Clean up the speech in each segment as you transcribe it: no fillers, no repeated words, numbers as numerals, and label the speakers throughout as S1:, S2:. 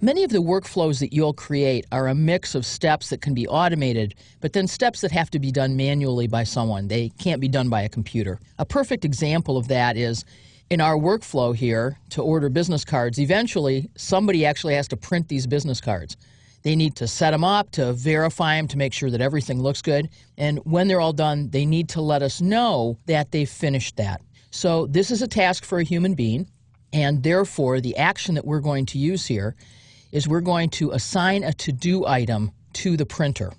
S1: Many of the workflows that you'll create are a mix of steps that can be automated, but then steps that have to be done manually by someone. They can't be done by a computer. A perfect example of that is in our workflow here to order business cards. Eventually, somebody actually has to print these business cards. They need to set them up, to verify them, to make sure that everything looks good. And when they're all done, they need to let us know that they've finished that. So this is a task for a human being, and therefore the action that we're going to use here is we're going to assign a to-do item to the printer.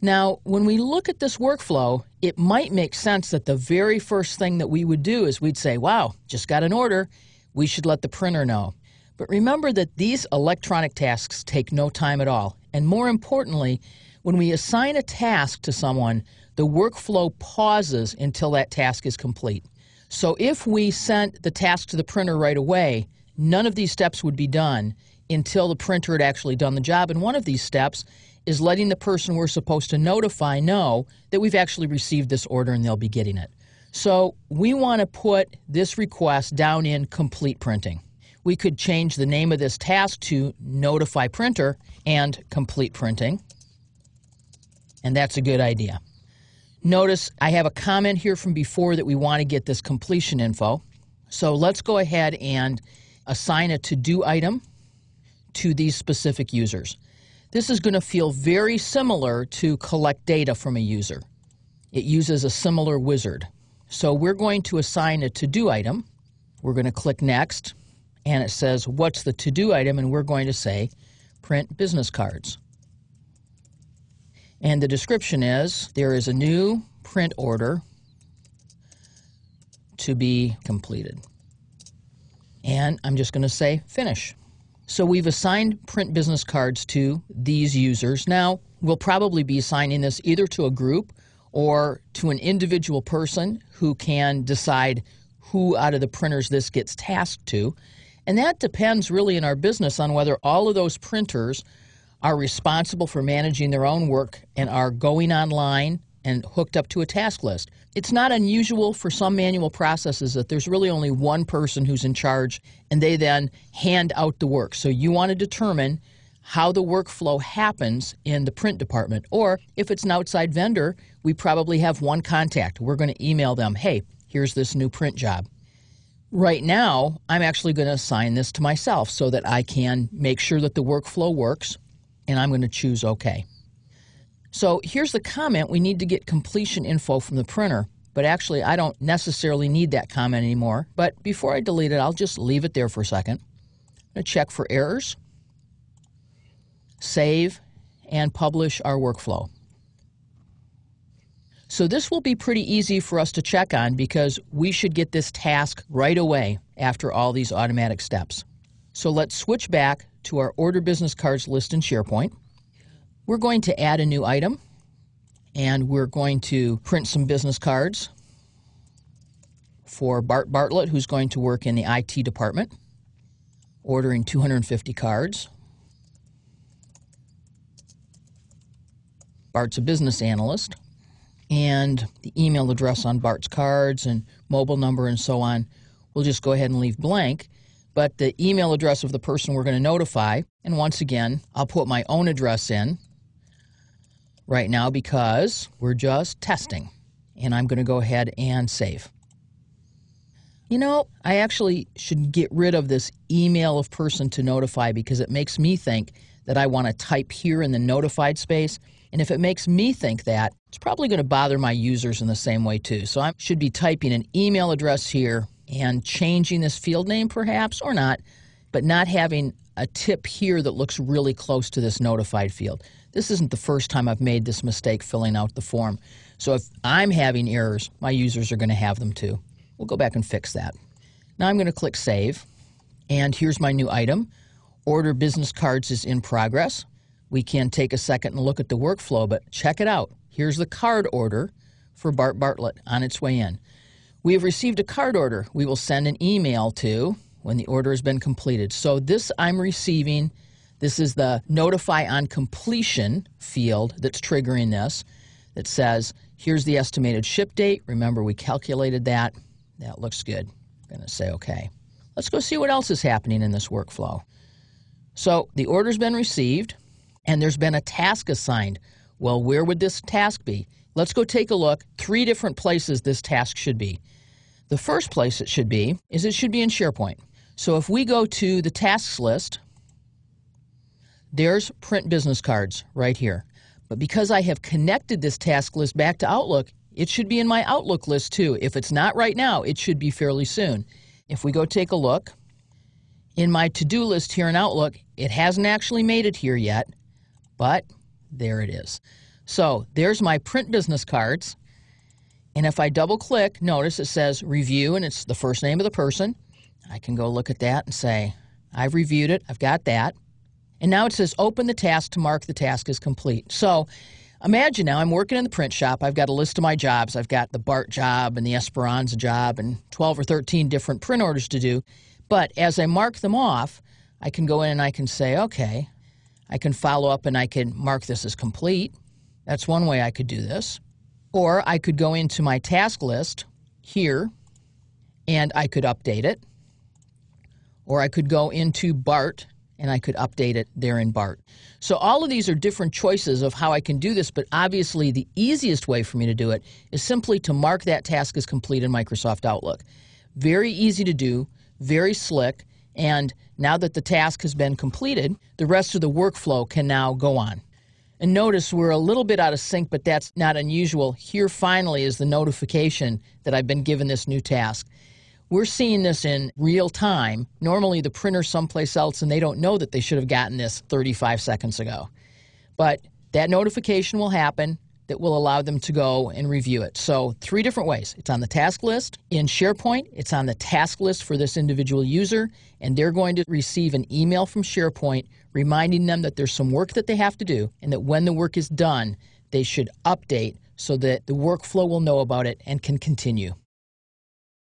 S1: Now, when we look at this workflow, it might make sense that the very first thing that we would do is we'd say, wow, just got an order, we should let the printer know. But remember that these electronic tasks take no time at all. And more importantly, when we assign a task to someone, the workflow pauses until that task is complete. So if we sent the task to the printer right away, none of these steps would be done until the printer had actually done the job. And one of these steps is letting the person we're supposed to notify know that we've actually received this order and they'll be getting it. So we want to put this request down in complete printing. We could change the name of this task to notify printer and complete printing, and that's a good idea. Notice I have a comment here from before that we want to get this completion info. So let's go ahead and assign a to-do item to these specific users. This is going to feel very similar to collect data from a user. It uses a similar wizard. So we're going to assign a to-do item. We're going to click Next, and it says, what's the to-do item? And we're going to say, print business cards. And the description is, there is a new print order to be completed. And I'm just going to say, finish. So we've assigned print business cards to these users. Now, we'll probably be assigning this either to a group or to an individual person who can decide who out of the printers this gets tasked to. And that depends really in our business on whether all of those printers are responsible for managing their own work and are going online and hooked up to a task list. It's not unusual for some manual processes that there's really only one person who's in charge and they then hand out the work. So you want to determine how the workflow happens in the print department. Or if it's an outside vendor, we probably have one contact. We're going to email them, hey, here's this new print job. Right now, I'm actually going to assign this to myself so that I can make sure that the workflow works, and I'm going to choose OK. So here's the comment. We need to get completion info from the printer, but actually I don't necessarily need that comment anymore. But before I delete it, I'll just leave it there for a second. I'm going to check for errors, save, and publish our workflow. So this will be pretty easy for us to check on because we should get this task right away after all these automatic steps. So let's switch back to our order business cards list in SharePoint. We're going to add a new item, and we're going to print some business cards for Bart Bartlett, who's going to work in the IT department, ordering 250 cards. Bart's a business analyst, and the email address on Bart's cards and mobile number and so on, we'll just go ahead and leave blank. But the email address of the person we're going to notify, and once again, I'll put my own address in right now because we're just testing. And I'm going to go ahead and save. You know, I actually should get rid of this email of person to notify because it makes me think that I want to type here in the notified space. And if it makes me think that, it's probably going to bother my users in the same way too. So I should be typing an email address here and changing this field name perhaps, or not, but not having a tip here that looks really close to this notified field. This isn't the first time I've made this mistake filling out the form. So if I'm having errors, my users are going to have them too. We'll go back and fix that. Now I'm going to click Save, and here's my new item. Order business cards is in progress. We can take a second and look at the workflow, but check it out. Here's the card order for Bart Bartlett on its way in. We have received a card order. We will send an email to when the order has been completed. So this I'm receiving. This is the notify on completion field that's triggering this. That says, here's the estimated ship date. Remember, we calculated that. That looks good. I'm going to say OK. Let's go see what else is happening in this workflow. So the order's been received, and there's been a task assigned. Well, where would this task be? Let's go take a look. 3 different places this task should be. The first place it should be is it should be in SharePoint. So if we go to the tasks list, there's print business cards right here. But because I have connected this task list back to Outlook, it should be in my Outlook list too. If it's not right now, it should be fairly soon. If we go take a look, in my to-do list here in Outlook, it hasn't actually made it here yet, but there it is. So there's my print business cards, and if I double-click, notice it says Review, and it's the first name of the person. I can go look at that and say, I've reviewed it, I've got that. And now it says Open the task to mark the task as complete. So imagine now I'm working in the print shop. I've got a list of my jobs. I've got the BART job and the Esperanza job and 12 or 13 different print orders to do. But as I mark them off, I can go in and I can say, okay, I can follow up and I can mark this as complete. That's one way I could do this. Or I could go into my task list here and I could update it. Or I could go into BART and I could update it there in BART. So all of these are different choices of how I can do this, but obviously the easiest way for me to do it is simply to mark that task as complete in Microsoft Outlook. Very easy to do, very slick, and now that the task has been completed, the rest of the workflow can now go on. And notice we're a little bit out of sync, but that's not unusual. Here finally is the notification that I've been given this new task. We're seeing this in real time. Normally the printer's someplace else and they don't know that they should have gotten this 35 seconds ago. But that notification will happen that will allow them to go and review it. So 3 different ways. It's on the task list. In SharePoint, it's on the task list for this individual user, and they're going to receive an email from SharePoint reminding them that there's some work that they have to do and that when the work is done, they should update so that the workflow will know about it and can continue.